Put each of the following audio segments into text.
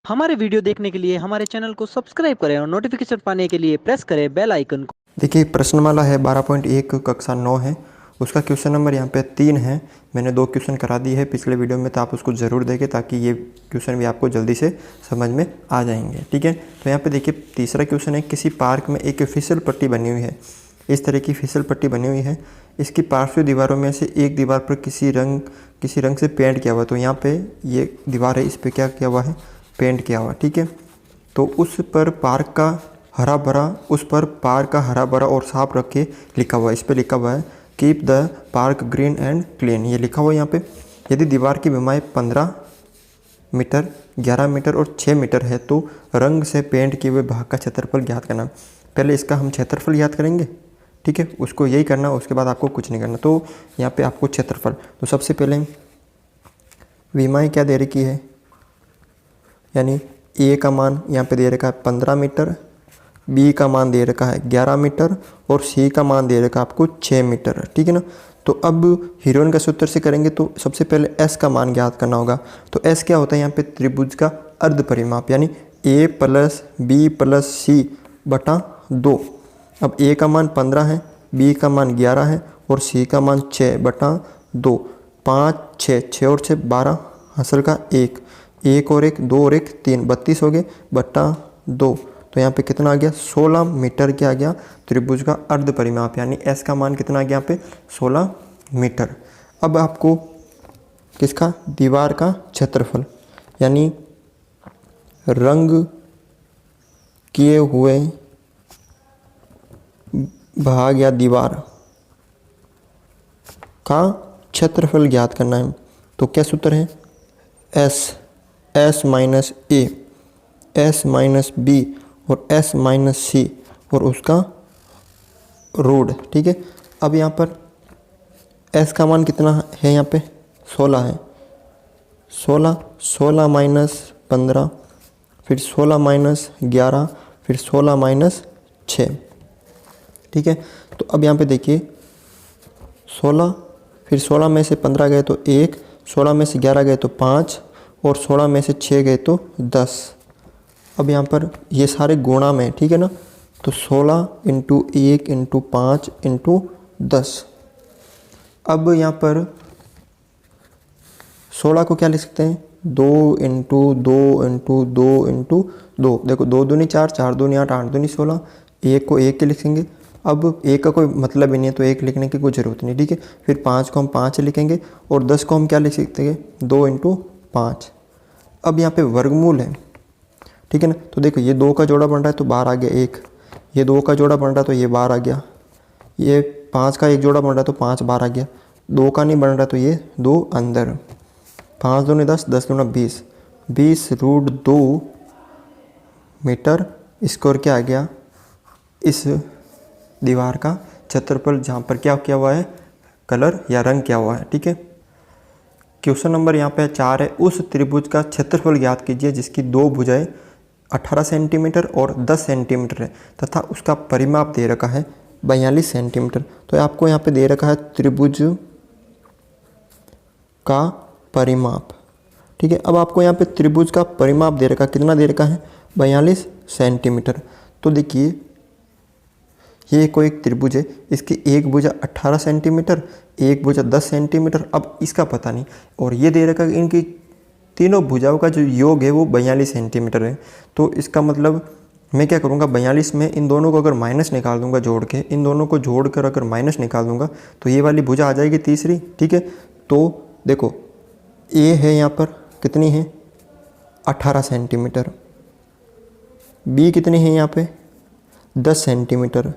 हमारे वीडियो देखने के लिए हमारे चैनल को सब्सक्राइब करें और नोटिफिकेशन पाने के लिए प्रेस करें बेल आइकन को। देखिए प्रश्नमाला है 12.1 कक्षा 9 है। उसका क्वेश्चन नंबर यहाँ पे 3 है। मैंने 2 क्वेश्चन करा दिए है पिछले वीडियो में, तो आप उसको ज़रूर देखें ताकि ये क्वेश्चन भी आपको जल्दी से समझ में आ जाएंगे। ठीक है, तो यहाँ पे देखिए तीसरा क्वेश्चन है, किसी पार्क में एक फिसल पट्टी बनी हुई है। इस तरह की फिसल पट्टी बनी हुई है। इसकी पार्श्व दीवारों में से एक दीवार पर किसी रंग से पेंट किया हुआ। तो यहाँ पे ये दीवार है, इस पर क्या किया हुआ है, पेंट किया हुआ। ठीक है, तो उस पर पार्क का हरा भरा और साफ रखे लिखा हुआ है। इस पर लिखा हुआ है keep the park green and clean, ये लिखा हुआ है यहाँ पे। यदि दीवार की लंबाई 15 मीटर, 11 मीटर और 6 मीटर है तो रंग से पेंट किए हुए भाग का क्षेत्रफल ज्ञात करना। पहले इसका हम क्षेत्रफल ज्ञात करेंगे। ठीक है, उसको यही करना, उसके बाद आपको कुछ नहीं करना। तो यहाँ पे आपको क्षेत्रफल, तो सबसे पहले विमाएँ क्या दे रखी है, यानी ए का मान यहाँ पे दे रखा है 15 मीटर, बी का मान दे रखा है 11 मीटर और सी का मान दे रखा है आपको 6 मीटर। ठीक है ना, तो अब हीरोइन का सूत्र से करेंगे तो सबसे पहले एस का मान ज्ञात करना होगा। तो एस क्या होता है, यहाँ पे त्रिभुज का अर्ध परिमाप, यानी ए प्लस बी प्लस सी बटा 2। अब ए का मान 15 है, बी का मान 11 है और सी का मान 6 बटा 2। 5 6 और 6 12, हासिल का 1 और 1 2 और 1 3, 32 हो गए बटा 2। तो यहाँ पे कितना आ गया, 16 मीटर क्या आ गया, त्रिभुज का अर्ध परिमाप, यानी एस का मान कितना आ गया यहाँ पे 16 मीटर। अब आपको किसका, दीवार का क्षेत्रफल, यानी रंग किए हुए भाग या दीवार का क्षेत्रफल ज्ञात करना है। तो क्या सूत्र है, एस माइनस ए, एस माइनस बी और एस माइनस सी और उसका रूट। ठीक है, अब यहाँ पर एस का मान कितना है, यहाँ पे 16 है। 16 माइनस 15, फिर 16 माइनस 11, फिर 16 माइनस 6। ठीक है, तो अब यहाँ पे देखिए 16, फिर 16 में से 15 गए तो 1, 16 में से 11 गए तो 5 और 16 में से 6 गए तो 10। अब यहाँ पर ये सारे गुणा में, ठीक है ना, तो 16 इंटू 1 इंटू 5 इंटू 10। अब यहाँ पर 16 को क्या लिख सकते हैं, 2 इंटू 2 इंटू 2 इंटू 2। देखो 2 दूनी 4, 4 दूनी 8, 8 दूनी 16। 1 को 1 के लिखेंगे, अब 1 का कोई मतलब ही नहीं है तो 1 लिखने की कोई ज़रूरत नहीं। ठीक है, फिर 5 को हम 5 लिखेंगे और 10 को हम क्या लिख सकते हैं, 2 इंटू 5। अब यहाँ पे वर्गमूल है। ठीक है ना, तो देखो ये 2 का जोड़ा बन रहा है तो बाहर आ गया 1, ये 2 का जोड़ा बन रहा है तो ये बाहर आ गया, ये 5 का एक जोड़ा बन रहा है तो 5 बाहर आ गया, 2 का नहीं बन रहा तो ये 2 अंदर। 5 दूनी 10, 10 दूना 20, 20 रूट 2 मीटर स्क्वायर क्या आ गया, इस दीवार का क्षेत्रफल, जहाँ पर क्या किया हुआ है, कलर या रंग किया हुआ है। ठीक है, क्वेश्चन नंबर यहाँ पे 4 है, उस त्रिभुज का क्षेत्रफल ज्ञात कीजिए जिसकी 2 भुजाएं 18 सेंटीमीटर और 10 सेंटीमीटर है तथा उसका परिमाप दे रखा है 42 सेंटीमीटर। तो आपको यहाँ पे दे रखा है त्रिभुज का परिमाप। ठीक है, अब आपको यहाँ पे त्रिभुज का परिमाप दे रखा, कितना दे रखा है, 42 सेंटीमीटर। तो देखिए ये कोई एक त्रिभुज है, इसकी एक भुजा 18 सेंटीमीटर, एक भुजा 10 सेंटीमीटर, अब इसका पता नहीं, और ये दे रखा है इनकी तीनों भुजाओं का जो योग है वो 42 सेंटीमीटर है। तो इसका मतलब मैं क्या करूँगा, 42 में इन दोनों को अगर माइनस निकाल दूंगा जोड़ के, इन दोनों को जोड़ कर अगर माइनस निकाल दूंगा तो ये वाली भुजा आ जाएगी तीसरी। ठीक है, तो देखो ए है यहाँ पर कितनी है, 18 सेंटीमीटर, बी कितनी है यहाँ पे 10 सेंटीमीटर।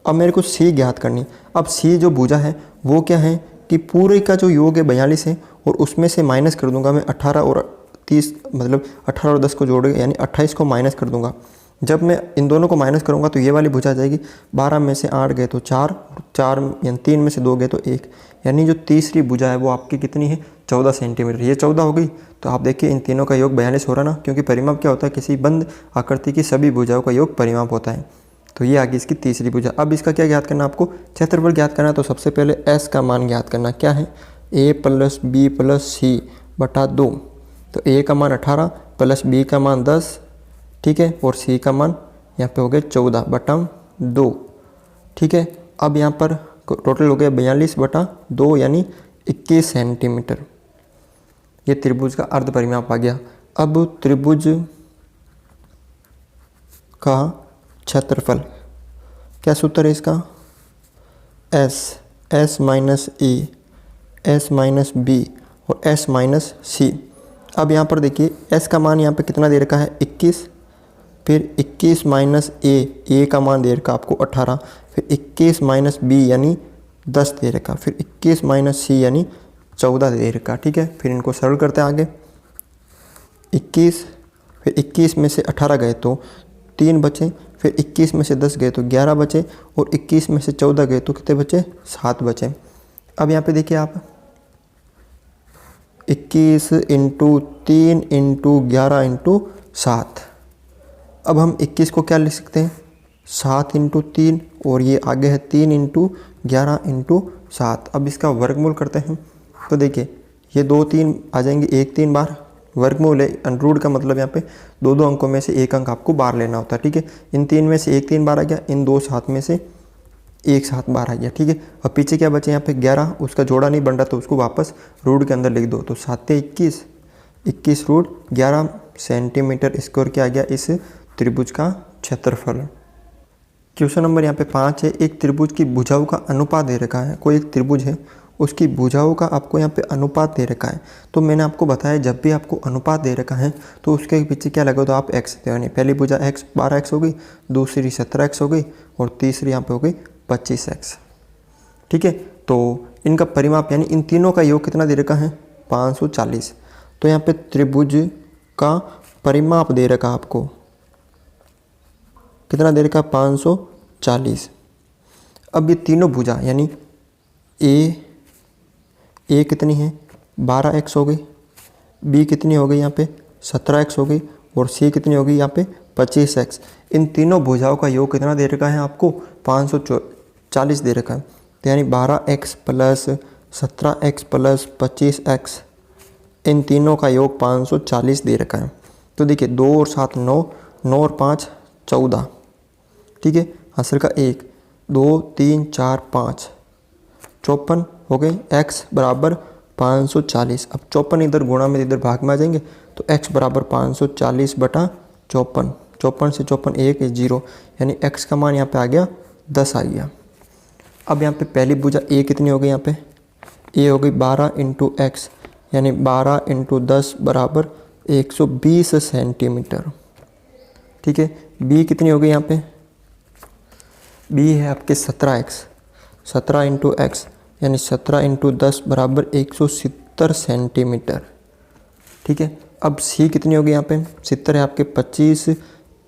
अब मेरे को सी ज्ञात करनी। अब सी जो भुजा है वो क्या है कि पूरे का जो योग है 42 है और उसमें से माइनस कर दूंगा मैं 18 और 30, मतलब 18 और 10 को जोड़ यानी 28 को माइनस कर दूंगा। जब मैं इन दोनों को माइनस करूंगा तो ये वाली भुजा आ जाएगी, 12 में से 8 गए तो 4, 4 यानी 3 में से 2 गए तो 1, यानी जो तीसरी भुजा है वो आपकी कितनी है, 14 सेंटीमीटर। ये 14 हो गई। तो आप देखिए इन तीनों का योग 42 हो रहा ना, क्योंकि परिमाप क्या होता है, किसी बंद आकृति की सभी भुजाओं का योग परिमाप होता है। तो ये आ गई इसकी तीसरी भुजा। अब इसका क्या ज्ञात करना, आपको क्षेत्रफल ज्ञात करना है। तो सबसे पहले एस का मान ज्ञात करना, क्या है, a प्लस बी प्लस सी बटा 2। तो a का मान 18 प्लस बी का मान 10, ठीक है, और सी का मान यहाँ पे हो गया 14/2, ठीक है। अब यहाँ पर टोटल हो गया 42/2 यानी 21 सेंटीमीटर। ये त्रिभुज का अर्ध परिमाप आ गया। अब त्रिभुज का क्षेत्रफल, क्या सूत्र है इसका? एस माइनस ई, एस माइनस बी और एस माइनस सी। अब यहाँ पर देखिए एस का मान यहाँ पे कितना दे रखा है 21, फिर 21 माइनस ए का मान दे रखा आपको 18, फिर 21 माइनस बी यानी 10 दे रखा, फिर 21 माइनस सी यानी 14 दे रखा, ठीक है। फिर इनको सरल करते हैं आगे। 21, फिर 21 में से 18 गए तो 3 बचे, फिर 21 में से 10 गए तो 11 बचे, और 21 में से 14 गए तो कितने बचे? 7 बचे। अब यहाँ पे देखिए आप 21 इंटू 3 इंटू 11 इंटू 7। अब हम 21 को क्या लिख सकते हैं? 7 इंटू 3, और ये आगे है 3 इंटू 11 इंटू 7। अब इसका वर्गमूल करते हैं तो देखिए ये 2 3 आ जाएंगे, 1 3 बार वर्गमूल है। अंडरूट का मतलब यहाँ पे दो अंकों में से एक अंक आपको बाहर लेना होता है, ठीक है। इन 3 में से 1 3 बार आ गया, इन 2 7 में से 1 7 बार आ गया, ठीक है। और पीछे क्या बचे यहाँ पे 11, उसका जोड़ा नहीं बन रहा तो उसको वापस रूट के अंदर लिख दो। तो 7 21, 21 रूट 11 सेंटीमीटर स्क्वायर क्या आ गया इस त्रिभुज का क्षेत्रफल। क्वेश्चन नंबर यहाँ पे 5 है। एक त्रिभुज की भुजाओं का अनुपात दे रखा है। कोई एक त्रिभुज है, उसकी भुजाओं का आपको यहाँ पे अनुपात दे रखा है। तो मैंने आपको बताया जब भी आपको अनुपात दे रखा है तो उसके पीछे क्या लगा, तो आप x यानी पहली भुजा x 12x हो गई, दूसरी 17x हो गई, और तीसरी यहाँ पे हो गई 25x, ठीक है। तो इनका परिमाप यानी इन तीनों का योग कितना दे रखा है? 540। तो यहाँ पे त्रिभुज का परिमाप दे रखा आपको कितना दे रखा? 540। अब ये तीनों भुजा यानी ए कितनी है? 12x हो गई, बी कितनी हो गई यहाँ पे? 17x हो गई, और सी कितनी हो गई यहाँ पे? 25x। इन तीनों भुजाओं का योग कितना दे रखा है आपको? 540 दे रखा है। तो यानी 12x plus 17x plus 25x, इन तीनों का योग 540 दे रखा है। तो देखिए 2 और 7 9, 9 और 5 14, ठीक है। हासिल का 1 2 3 4 5 54 हो गए। x बराबर 540। अब 54 इधर गुणा में इधर भाग में आ जाएंगे तो x बराबर 540 बटा 54। 54 से 54 1 0, यानी x का मान यहाँ पे आ गया 10 आ गया। अब यहाँ पे पहली भुजा a कितनी हो गई? यहाँ पे a हो गई 12 इंटू एक्स, यानी 12 इंटू 10 बराबर 120 सेंटीमीटर, ठीक है। b कितनी हो गई यहाँ पे? b है आपके 17x, 17 इंटू एक्स यानी 17 इंटू 10 बराबर 170 सेंटीमीटर, ठीक है। अब c कितनी होगी यहाँ पे? 70 है आपके 25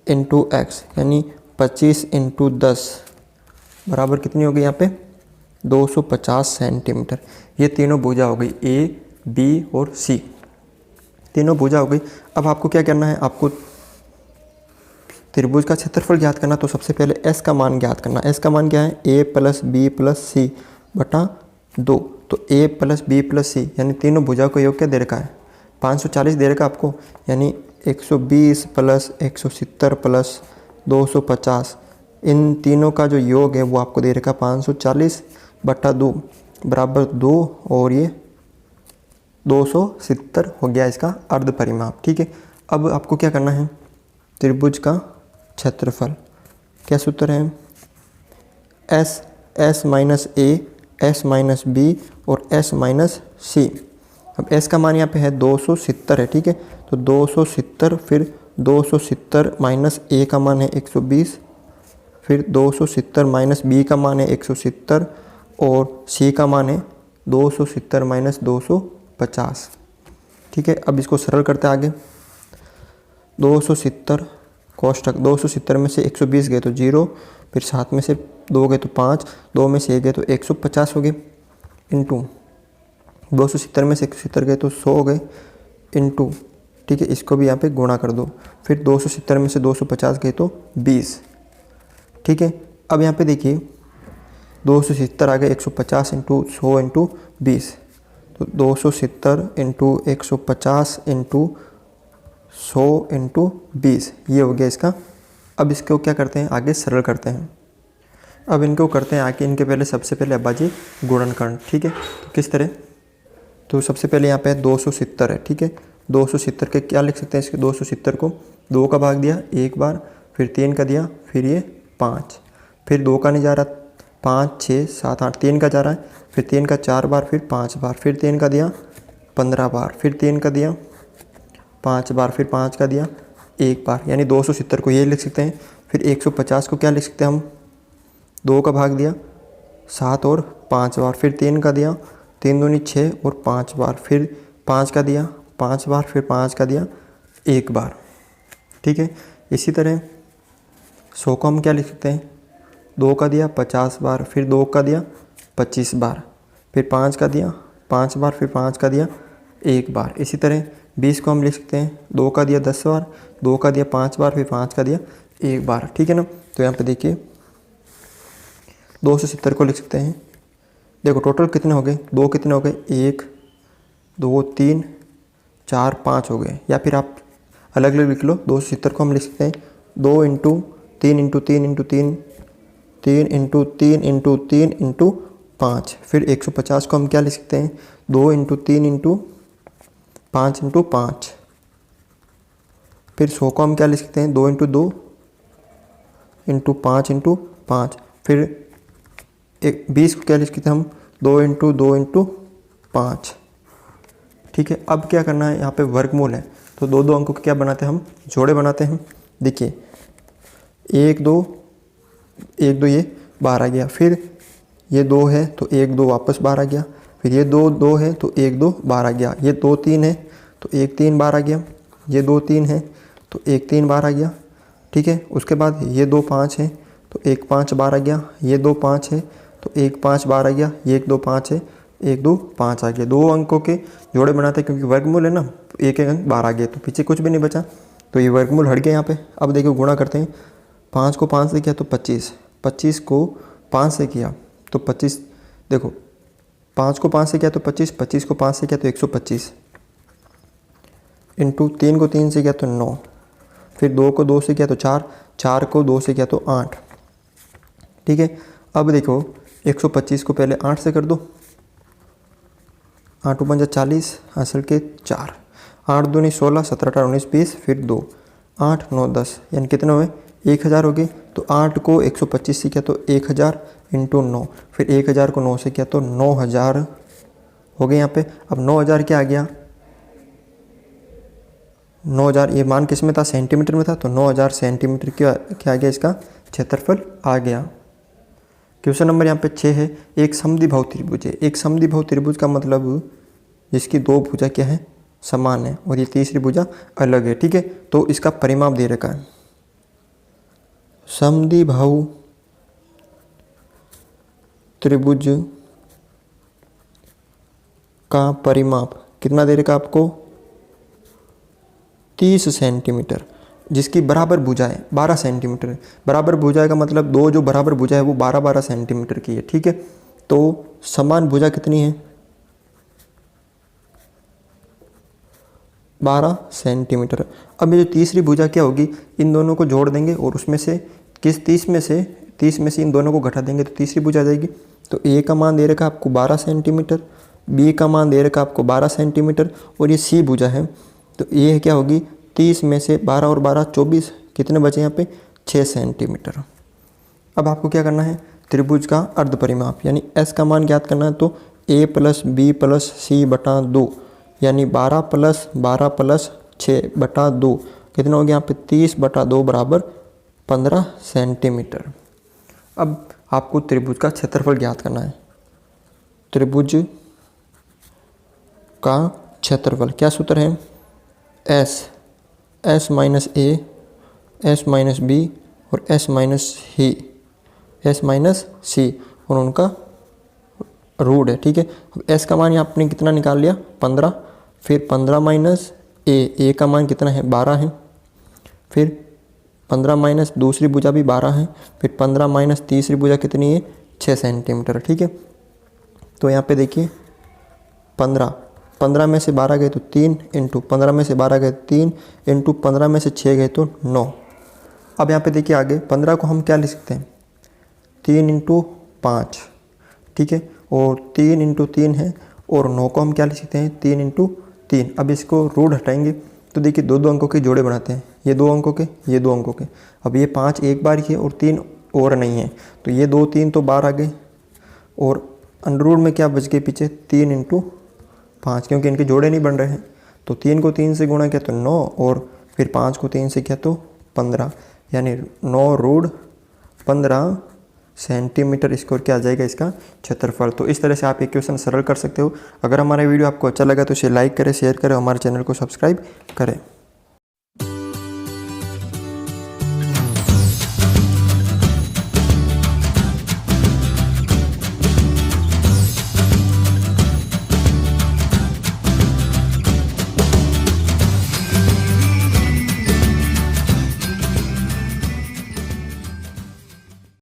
इंटू एक्स यानी 25 इंटू 10 बराबर कितनी होगी यहाँ पे? 250 सेंटीमीटर। ये तीनों भुजा हो गई a, b और c, तीनों भुजा हो गई। अब आपको क्या करना है? आपको त्रिभुज का क्षेत्रफल ज्ञात करना। तो सबसे पहले s का मान ज्ञात करना। s का मान क्या है? a प्लस बी प्लस सी बटा 2। तो a प्लस बी प्लस सी यानी तीनों भुजाओं का योग क्या दे रखा है? 540 दे रखा आपको, यानी 120 प्लस 170 प्लस 250, इन तीनों का जो योग है वो आपको दे रखा 540 बटा 2 बराबर 2, और ये 270 हो गया इसका अर्ध परिमाप, ठीक है। अब आपको क्या करना है? त्रिभुज का क्षेत्रफल, क्या सूत्र है? एस माइनस ए, एस माइनस बी और एस माइनस सी। अब एस का मान यहाँ पे है 270 है, ठीक है। तो 270 फिर 270 माइनस ए का मान है 120, फिर 270 माइनस बी का मान है 170, और सी का मान है 270 माइनस 250, ठीक है। अब इसको सरल करते हैं आगे। 270 कोष्टक, 270 में से 120 गए तो 0, फिर 7 में से 2 गए तो 5, 2 में से 1 गए तो 150 हो गए, इंटू 270 में से 170 गए तो 100 हो गए, इंटू, ठीक है। इसको भी यहाँ पे गुणा कर दो। फिर 270 में से 250 गए तो 20, ठीक है। अब यहाँ पे देखिए 270 आ गए 150 इंटू 100 इंटू 20, तो 270 इंटू 150 इंटू 100 इंटू 20, ये हो गया इसका। अब इसको क्या करते हैं, आगे सरल करते हैं। अब इनको करते हैं आगे, इनके पहले सबसे पहले अब्बाजी गुणनखंड, ठीक है। तो किस तरह, तो सबसे पहले यहाँ पे 270 है, ठीक है। 270 के क्या लिख सकते हैं, इसके 270 को 2 का भाग दिया एक बार, फिर 3 का दिया, फिर ये 5, फिर 2 का नहीं जा रहा, 5 6 7 8, 3 का जा रहा है, फिर 3 का 4 बार, फिर 5 बार, फिर 3 का दिया 15 बार, फिर 3 का दिया 5 बार, फिर 5 का दिया 1 बार, यानी 270 को ये लिख सकते हैं। फिर 150 को क्या लिख सकते हैं हम, 2 का भाग दिया 7 और 5 बार, फिर 3 का दिया 3 दूनी 6 और 5 बार, फिर 5 का दिया 5 बार, फिर 5 का दिया 1 बार, ठीक है। इसी तरह 100 को हम क्या लिख सकते हैं, 2 का दिया 50 बार, फिर 2 का दिया 25 बार, फिर 5 का दिया 5 बार, फिर 5 का दिया 1 बार। इसी तरह 20 को हम लिख सकते हैं, 2 का दिया 10 बार, 2 का दिया 5 बार, फिर 5 का दिया 1 बार, ठीक है ना। तो यहाँ पे देखिए 270 को लिख सकते हैं, देखो टोटल कितने हो गए, 2 कितने हो गए, 1 2 3 4 5 हो गए, या फिर आप अलग अलग लिख लो। 270 को हम लिख सकते हैं 2 into 3 into 3 into 3 3 into 3 into 3 into 5। फिर 150 को हम क्या लिख सकते हैं, 2 इंटू 3 इंटू 5 इंटू 5। फिर 100 को हम क्या लिख सकते हैं, 2 इंटू 2 इंटू 5 इंटू 5। फिर 20 को क्या लिख सकते हैं हम, 2 इंटू 2 इंटू 5, ठीक है। अब क्या करना है, यहाँ पे वर्गमूल है, तो दो दो अंकों के क्या बनाते हैं हम, जोड़े बनाते हैं। देखिए 1 2 ये बाहर आ गया, फिर ये 2 है तो 1 2 वापस बाहर आ गया, फिर ये 2 2 है तो 1 2 बाहर आ गया, ये 2 3 है तो 1 3 बाहर आ गया, ये 2 3 है तो 1 3 बाहर आ गया, ठीक है। उसके बाद ये 2 5 है तो 1 5 बाहर आ गया, ये 2 5 है तो 1 5 बाहर आ गया, ये 1 2 5 है 1 2 5 आ गया। दो अंकों के जोड़े बनाते हैं, क्योंकि वर्गमूल है ना, एक एक अंक बाहर आ गया तो पीछे कुछ भी नहीं बचा, तो ये वर्गमूल हट गया यहाँ पे। अब देखो गुणा करते हैं, 5 को 5 से किया तो 25, 25 को 5 से किया तो 25, देखो 5 को 5 से किया तो 25, 25 को 5 से किया तो 125, इंटू 3 को 3 से किया तो 9, फिर 2 को 2 से किया तो 4, 4 को 2 से किया तो 8, ठीक है। अब देखो 125 को पहले 8 से कर दो, 8 × 5 40, असल के 4, 8 दूनी 16, 17 18 19 20, फिर 2 8 9 10, यानी कितने हुए, 1000 हो गए। तो 8 को 125 से किया तो 1000 इंटू 9, फिर 1000 को 9 से किया तो 9000 हो गए यहाँ पे। अब 9000 क्या आ गया, 9000 ये मान किस में था, सेंटीमीटर में था, तो 9000 सेंटीमीटर क्या आ गया, इसका क्षेत्रफल आ गया। क्वेश्चन नंबर यहाँ पे 6 है, एक समद्विबाहु त्रिभुज है। एक समद्विबाहु त्रिभुज का मतलब जिसकी दो भुजा क्या है, समान है, और ये तीसरी भुजा अलग है, ठीक है। तो इसका परिमाप दे रखा है, समद्विबाहु त्रिभुज का परिमाप कितना दे रखा आपको, 30 सेंटीमीटर, जिसकी बराबर भुजा है 12 सेंटीमीटर है। बराबर भुजा का मतलब दो जो बराबर भुजा है वो 12 सेंटीमीटर की है, ठीक है। तो समान भुजा कितनी है, 12 सेंटीमीटर। अब ये जो तीसरी भुजा क्या होगी, इन दोनों को जोड़ देंगे और उसमें से किस 30 में से इन दोनों को घटा देंगे तो तीसरी भुजा आ जाएगी। तो ए का मान दे रखा आपको 12 सेंटीमीटर, बी का मान दे रखा आपको 12 सेंटीमीटर, और ये सी भुजा है। तो ये क्या होगी, 30 में से 12 और 12 24, कितने बचे यहाँ पे, 6 सेंटीमीटर। अब आपको क्या करना है, त्रिभुज का अर्ध परिमाप यानी एस का मान ज्ञात करना है। तो ए प्लस बी प्लस सी बटा 2, यानी 12 प्लस 12 प्लस 6 बटा 2, कितना हो गया यहाँ पे, 30 बटा 2 बराबर 15 सेंटीमीटर। अब आपको त्रिभुज का क्षेत्रफल ज्ञात करना है। त्रिभुज का क्षेत्रफल क्या सूत्र है, एस माइनस ए, एस माइनस बी और एस माइनस सी और उनका रूट है, ठीक है। अब एस का मान यहाँ आपने कितना निकाल लिया, 15, फिर 15 माइनस ए का मान कितना है, 12 है, फिर 15 माइनस दूसरी भुजा भी 12 है, फिर 15 माइनस तीसरी भुजा कितनी है, 6 सेंटीमीटर, ठीक है। तो यहाँ पे देखिए 15 15 में से 12 गए तो 3 इंटू 15 में से 12 गए 3 इंटू 15 में से 6 गए तो 9। अब यहाँ पे देखिए आगे 15 को हम क्या लिख सकते हैं, 3 इंटू 5, ठीक है, और 3 इंटू 3 है, और 9 को हम क्या लिख सकते हैं, 3 इंटू 3। अब इसको रूट हटाएंगे तो देखिए दो अंकों के जोड़े बनाते हैं, ये 2 अंकों के, ये 2 अंकों के। अब ये 5 एक बार ही है और 3 और नहीं है, तो ये 2 3 तो बाहर आ गए, और अंडररूट में क्या बच गए पीछे, 3 इंटू 5, क्योंकि इनके जोड़े नहीं बन रहे हैं। तो 3 को 3 से गुणा किया तो 9, और फिर 5 को 3 से किया तो 15, यानी 9√15 सेंटीमीटर स्क्वायर क्या आ जाएगा इसका क्षेत्रफल। तो इस तरह से आप इक्वेशन सरल कर सकते हो। अगर हमारा वीडियो आपको अच्छा लगा तो इसे लाइक करें, शेयर करें, हमारे चैनल को सब्सक्राइब करें।